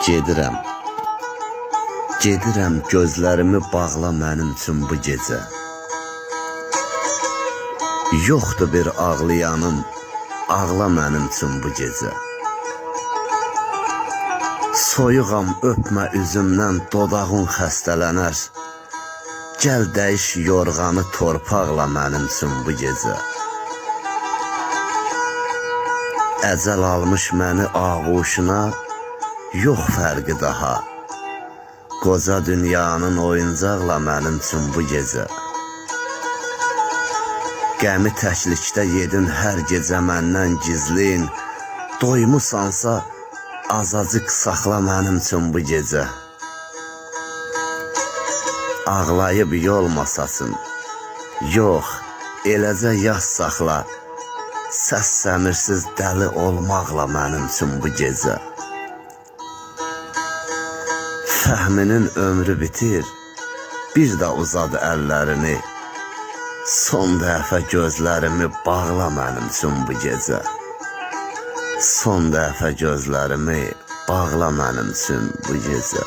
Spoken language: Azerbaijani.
Gedirəm gözlərimi bağla mənim üçün bu gecə. Yoxdur bir ağlayanım, ağla mənim üçün bu gecə. Soyuğam öpmə üzümdən dodağın xəstələnər. Gəl dəyiş yorğanı torpaqla mənim üçün bu gecə. Əcəl almış məni ağuşuna, yox fərqi daha. Qoca dünyanın oyuncaqla mənim üçün bu gecə. Qəmi təklikdə yedin hər gecə məndən gizlin. Doymusansa azacıq saxla mənim üçün bu gecə. Ağlayıb yolmasasın, yox, eləcə yaz saxla. Səs səmirsiz dəli olmaqla mənim üçün bu gecə. Fəhminin ömrü bitir, bir də uzadı əllərini. Son dəfə gözlərimi bağla mənim üçün bu gecə. Son dəfə gözlərimi bağla mənim üçün bu gecə.